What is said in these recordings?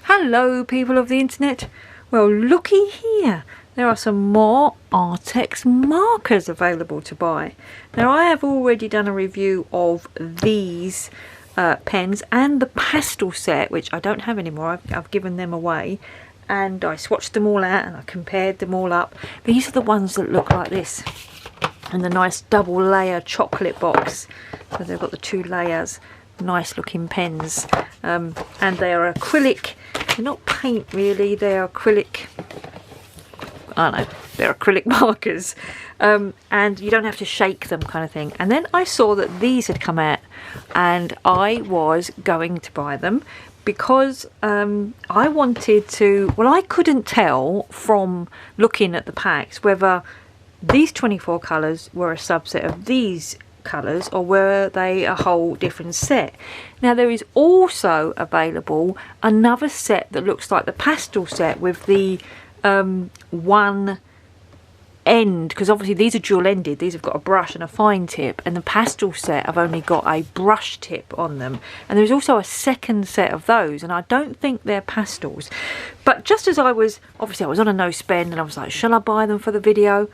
Hello people of the internet. Well, looky here, there are some more Arrtx markers available to buy. Now I have already done a review of these pens and the pastel set, which I don't have anymore. I've given them away, and I swatched them all out and I compared them all up. These are the ones that look like this, and the nice double layer chocolate box. So they've got the two layers. Nice looking pens, and they are acrylic. They're not paint really, they are acrylic. I don't know, they're acrylic markers, and you don't have to shake them, kind of thing. And then I saw that these had come out, and I was going to buy them because I wanted to, well, I couldn't tell from looking at the packs whether these 24 colours were a subset of these colours or were they a whole different set. Now there is also available another set that looks like the pastel set with the one end, because obviously these are dual ended, these have got a brush and a fine tip, and the pastel set have only got a brush tip on them. And there's also a second set of those, and I don't think they're pastels. But just as I was on a no spend and I was like, shall I buy them for the video?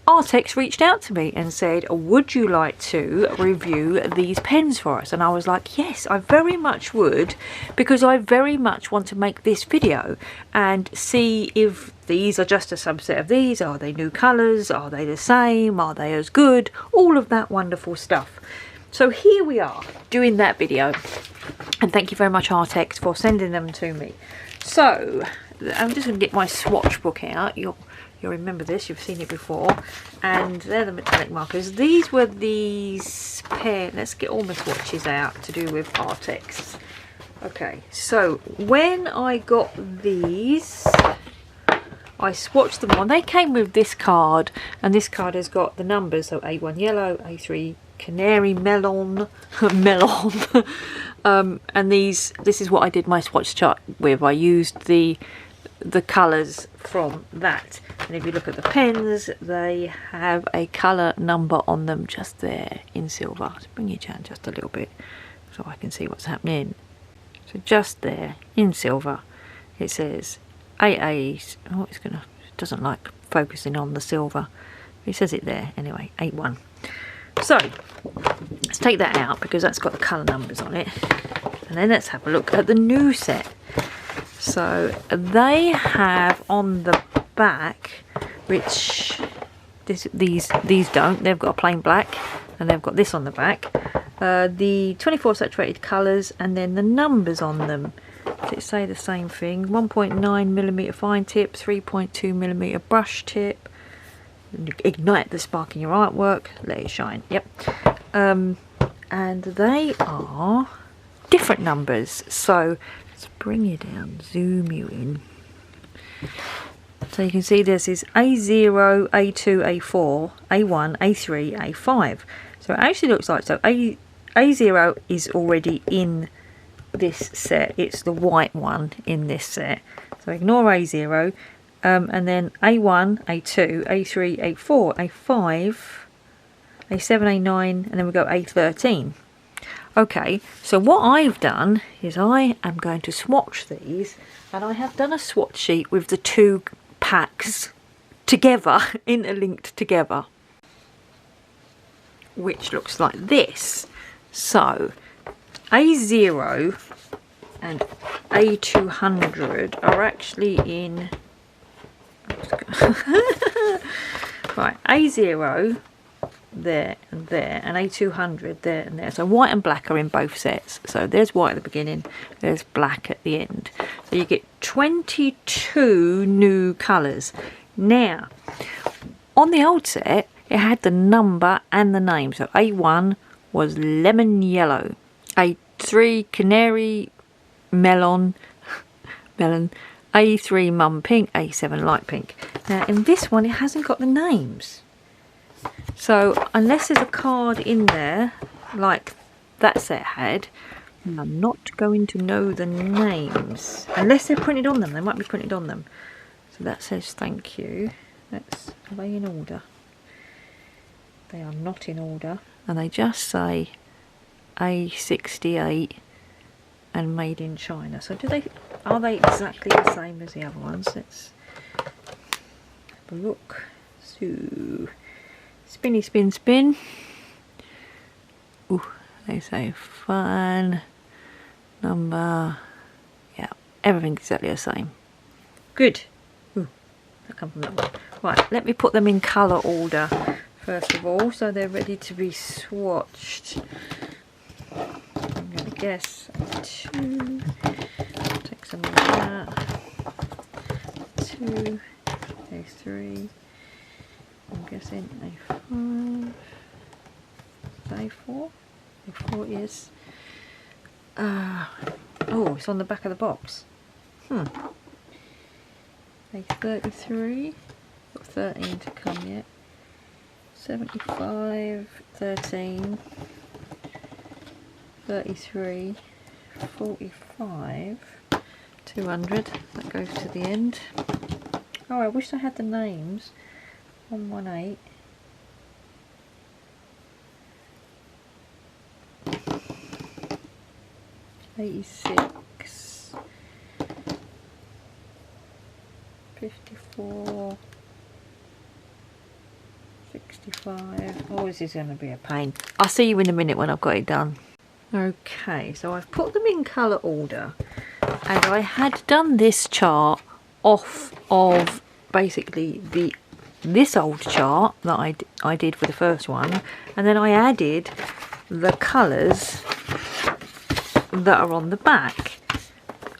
Arrtx reached out to me and said, would you like to review these pens for us? And I was like, yes, I very much would, because I very much want to make this video and see if these are just a subset of these. Are they new colours? Are they the same? Are they as good? All of that wonderful stuff. So here we are doing that video, and thank you very much Arrtx for sending them to me. So I'm just going to get my swatch book out. You'll remember this, you've seen it before. And they're the metallic markers. These were these pair. Let's get all my swatches out to do with Arrtx. Okay, so when I got these, I swatched them on. They came with this card, and this card has got the numbers. So A1 yellow, A3 canary melon, and this is what I did my swatch chart with. I used the colours from that. And if you look at the pens, they have a colour number on them just there in silver. So bring your down just a little bit so I can see what's happening. So just there in silver it says AA. Oh, it doesn't like focusing on the silver. It says it there anyway, 81. So let's take that out because that's got the colour numbers on it. And then let's have a look at the new set. So they have on the back, which these don't, they've got a plain black, and they've got this on the back, the 24 saturated colours, and then the numbers on them. Does it say the same thing? 1.9mm fine tip, 3.2mm brush tip, ignite the spark in your artwork, let it shine. Yep. And they are different numbers, so let's bring you down, zoom you in. So you can see this is A0, A2, A4, A1, A3, A5. So it actually looks like, so A0 is already in this set. It's the white one in this set. So ignore A0, and then A1, A2, A3, A4, A5, A7, A9, and then we go A13. Okay, so what I've done is I am going to swatch these, and I have done a swatch sheet with the two packs together, interlinked together, which looks like this. So A0 and A200 are actually in right, A0 there and there, and A200 there and there. So white and black are in both sets. So there's white at the beginning, there's black at the end. So you get 22 new colours. Now on the old set it had the number and the name. So A1 was lemon yellow, A3 canary melon, A3 mum pink, A7 light pink. Now in this one it hasn't got the names. So unless there's a card in there like that set had, I'm not going to know the names. Unless they're printed on them. They might be printed on them. So that says thank you. Are they in order? They are not in order. And they just say A68 and made in China. So do they Are they exactly the same as the other ones? Let's have a look. So, spinny spin spin. Ooh, they say fun number. Yeah, everything's exactly the same. Good. Ooh, that come from that one. Right, let me put them in colour order first of all, so they're ready to be swatched. I'm going to guess 2. Take some of that. 2, A3. I'm guessing A5. A4. A4 is. Oh, it's on the back of the box. A33. Got 13 to come yet. 75, 13, 33, 45, 200. That goes to the end. Oh, I wish I had the names. 118. 86, 54, 65. Oh, this is going to be a pain. I'll see you in a minute when I've got it done. Okay, so I've put them in colour order, and I had done this chart off of basically this old chart that I did for the first one, and then I added the colours that are on the back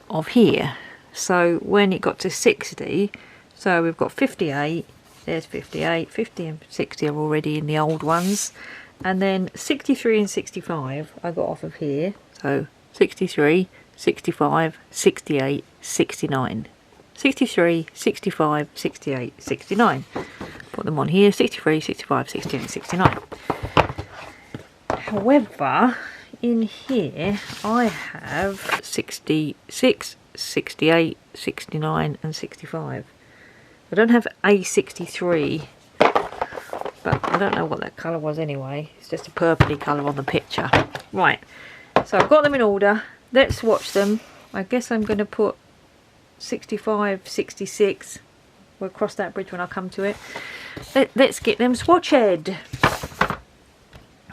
of here. So when it got to 60, so we've got 58, there's 58, 50 and 60 are already in the old ones, and then 63 and 65 I got off of here. So 63, 65, 68, 69. 63, 65, 68, 69. Put them on here, 63, 65, 68, 69. However, in here I have 66, 68, 69 and 65. I don't have A63, but I don't know what that colour was anyway. It's just a purpley colour on the picture. Right, so I've got them in order. Let's swatch them. I guess I'm going to put 65, 66. We'll cross that bridge when I come to it. Let's get them swatched.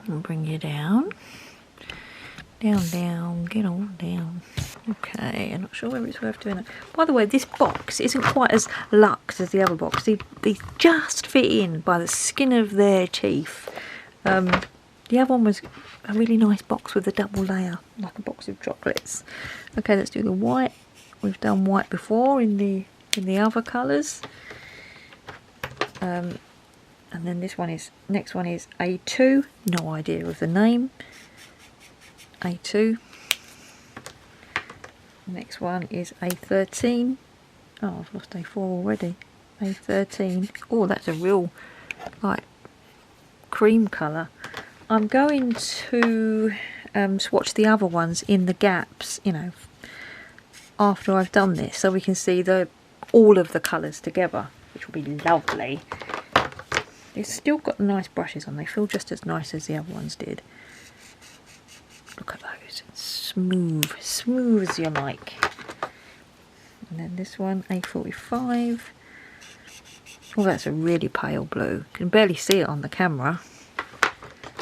I'll bring you down. Down, down, get all down. Okay, I'm not sure whether it's worth doing that. By the way, this box isn't quite as luxe as the other box. They just fit in by the skin of their teeth. The other one was a really nice box with a double layer, like a box of chocolates. Okay, let's do the white. We've done white before in the other colours. And then this one is, next one is A2. No idea of the name. A2. Next one is A13. Oh, I've lost A4 already. A13. Oh, that's a real like cream colour. I'm going to swatch the other ones in the gaps, you know, after I've done this, so we can see all of the colours together, which will be lovely. It's still got nice brushes on. They feel just as nice as the other ones did. Look at those, smooth, smooth as you like. And then this one, A45. Oh, that's a really pale blue. You can barely see it on the camera.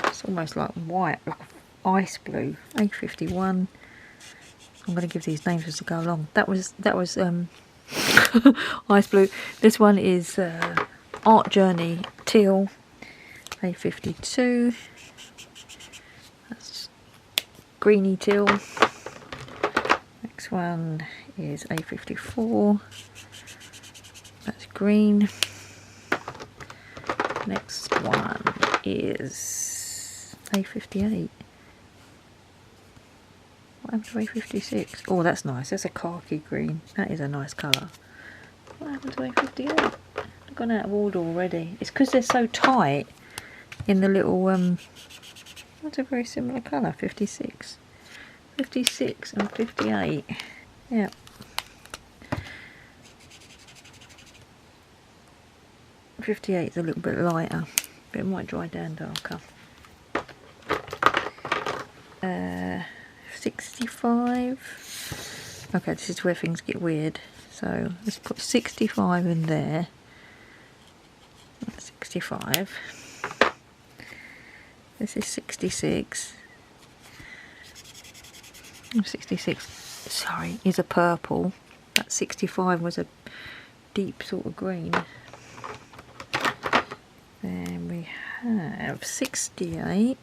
It's almost like white, like ice blue. A51. I'm going to give these names as we go along. That was ice blue. This one is Art Journey Teal. A52. That's greeny teal. Next one is A54. That's green. Next one is A58. What happened to A56? Oh, that's nice. That's a khaki green. That is a nice colour. What happened to A58? I've gone out of order already. It's because they're so tight in the little that's a very similar colour. 56. 56 and 58. Yeah. '58 is a little bit lighter, but it might dry down darker. 65. Okay, this is where things get weird. So let's put 65 in there. 65. This is 66. 66, sorry, is a purple. That 65 was a deep sort of green. Then we have 68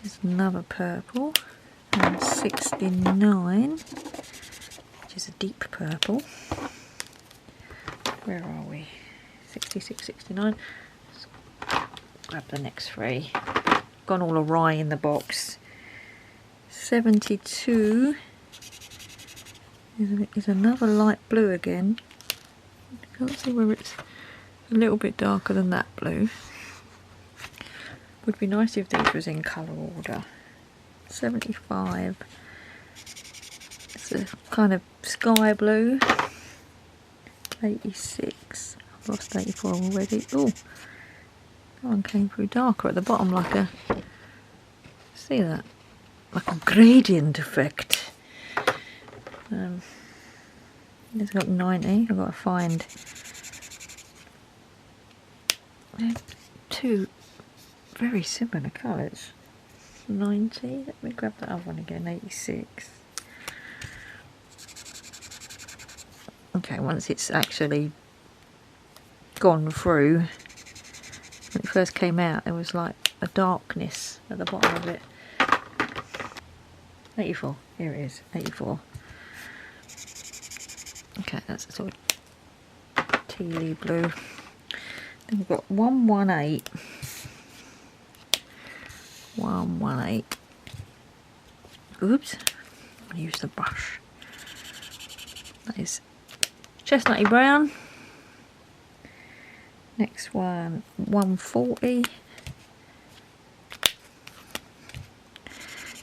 is another purple, and 69, which is a deep purple. Where are we? 66, 69. Let's grab the next three. Gone all awry in the box. 72 is another light blue again. I can't see where it's a little bit darker than that blue. Would be nice if these was in colour order. 75. It's a kind of sky blue. 86. I've lost 84 already. Oh, that one came through darker at the bottom, like a, see that? Like a gradient effect. It's got 90. I've got to find two very similar colours. 90. Let me grab that other one again. 86. Okay, once it's actually gone through, when it first came out, there was like a darkness at the bottom of it. 84. Here it is. 84. Okay, that's a sort of tealy blue. Then we've got 118. 118. Oops. I'm going to use the brush. That is chestnutty brown. Next one, 140.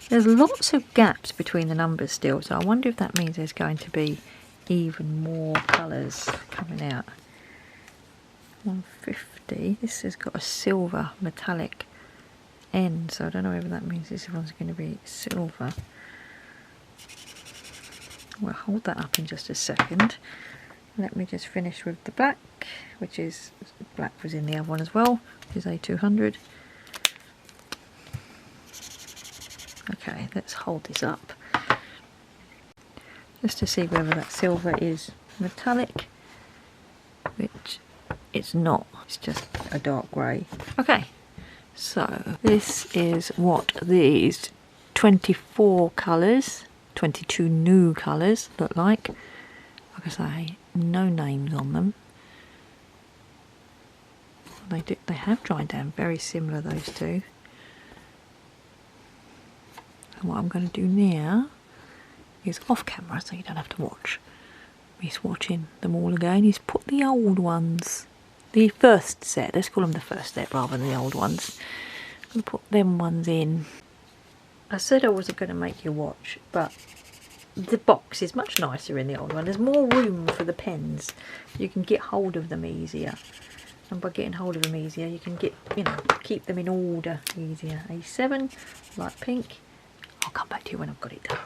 There's lots of gaps between the numbers still, so I wonder if that means there's going to be even more colours coming out. 150. This has got a silver metallic end, so I don't know whether that means this one's going to be silver. We'll hold that up in just a second. Let me just finish with the black, which is, black was in the other one as well, which is A200. Okay, let's hold this up just to see whether that silver is metallic, which it's not, it's just a dark grey. Okay, so this is what these 24 colours, 22 new colours look like. Like I say, no names on them. They have dried down, very similar, those two. And what I'm going to do now is off camera, so you don't have to watch me swatching them all again, is put the old ones, the first set, let's call them the first set rather than the old ones. I'm going to put them ones in. I said I wasn't going to make you watch, but the box is much nicer in the old one. There's more room for the pens. You can get hold of them easier. And by getting hold of them easier, you can get, you know, keep them in order easier. A7, light pink. I'll come back to you when I've got it done.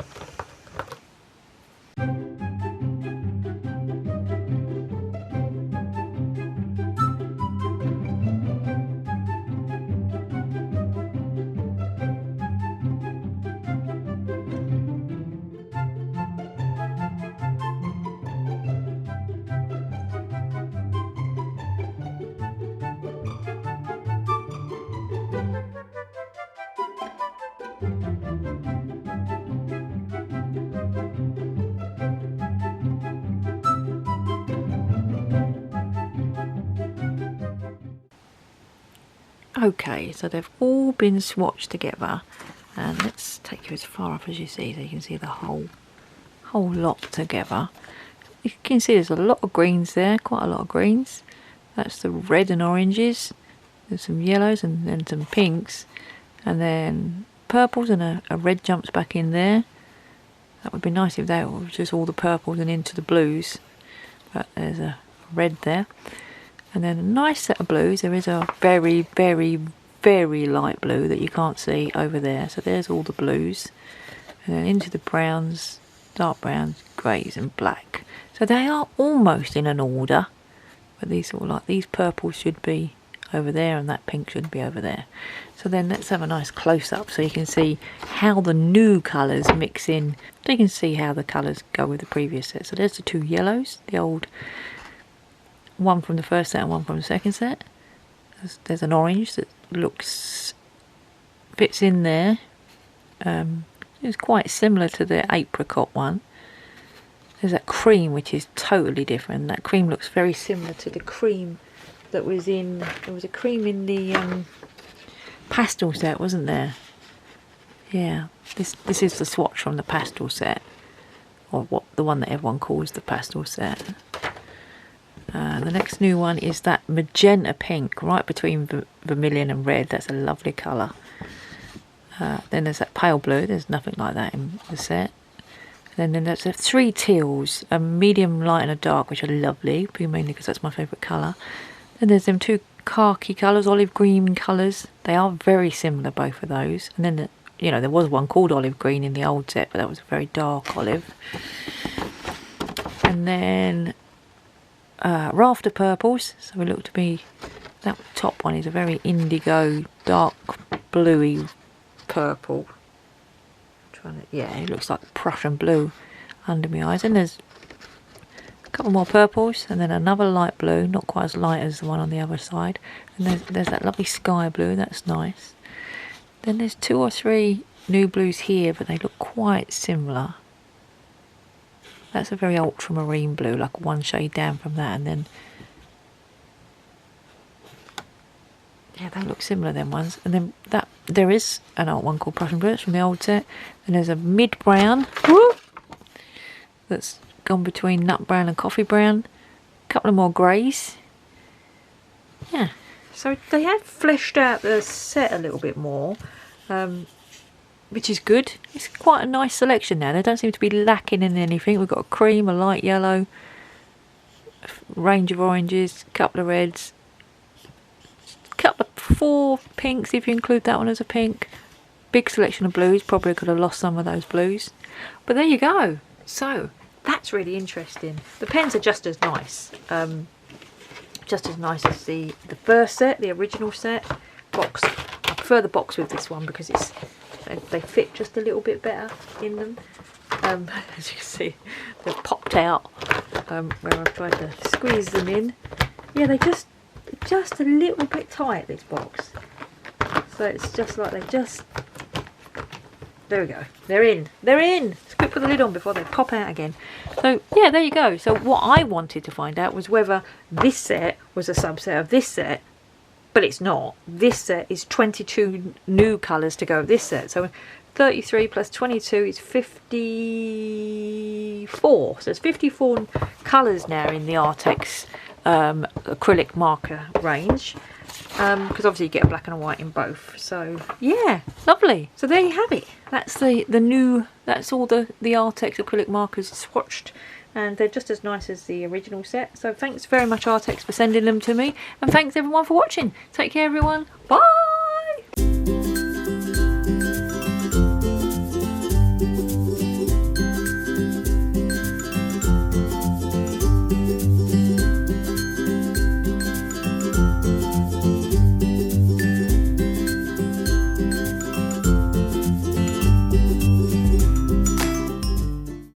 Okay, so they've all been swatched together, and let's take you as far up as you see, so you can see the whole lot together. You can see there's a lot of greens there, quite a lot of greens. That's the red and oranges. There's some yellows and then some pinks, and then purples, and a red jumps back in there. That would be nice if they were just all the purples and into the blues, but there's a red there. And then a nice set of blues. There is a very, very, very light blue that you can't see over there. So there's all the blues. And then into the browns dark browns, greys and black. So they are almost in an order, but these are all like, these purples should be over there and that pink should be over there. So then let's have a nice close-up so you can see how the new colours mix in. So you can see how the colours go with the previous set. So there's the two yellows, the old one from the first set and one from the second set. There's an orange that fits in there. It's quite similar to the apricot one. There's that cream which is totally different. That cream looks very similar to the cream that was in, there was a cream in the pastel set, wasn't there? Yeah, this is the swatch from the pastel set, or the one that everyone calls the pastel set. The next new one is that magenta pink, right between vermilion and red. That's a lovely colour. Then there's that pale blue. There's nothing like that in the set. Then there's three teals, a medium, light and a dark, which are lovely, mainly because that's my favourite colour. Then there's them two khaki colours, olive green colours. They are very similar, both of those. And then, you know, there was one called olive green in the old set, but that was a very dark olive. And then rafter purples. So we look to be, that top one is a very indigo, dark bluey purple. Yeah, it looks like Prussian blue under my eyes. And there's a couple more purples, and then another light blue, not quite as light as the one on the other side. And there's that lovely sky blue, that's nice. Then there's two or three new blues here, but they look quite similar. That's a very ultramarine blue, like one shade down from that, and then yeah, they look similar, them ones. And then there is an old one called Prussian Blue from the old set. And there's a mid brown that's gone between nut brown and coffee brown. A couple of more greys. Yeah, so they have fleshed out the set a little bit more, which is good. It's quite a nice selection now. They don't seem to be lacking in anything. We've got a cream, a light yellow, a range of oranges, a couple of reds, couple of 4 pinks if you include that one as a pink. Big selection of blues. Probably could have lost some of those blues, but there you go. So that's really interesting. The pens are just as nice, just as nice as the first set, the original set box. I prefer the box with this one because they fit just a little bit better in them. As you can see, they've popped out where I've tried to squeeze them in. Yeah, they just a little bit tight, this box. So it's just like there we go. They're in. It's good to put the lid on before they pop out again. So yeah, there you go. So what I wanted to find out was whether this set was a subset of this set, but it's not. This set is 22 new colours to go with this set. So 33 plus 22 is 54. So it's 54 colours now in the Arrtx acrylic marker range, because obviously you get a black and a white in both. So yeah, lovely. So there you have it. That's the new, that's all the Arrtx acrylic markers swatched, and they're just as nice as the original set. So thanks very much, Arrtx, for sending them to me, and thanks everyone for watching. Take care everyone, bye.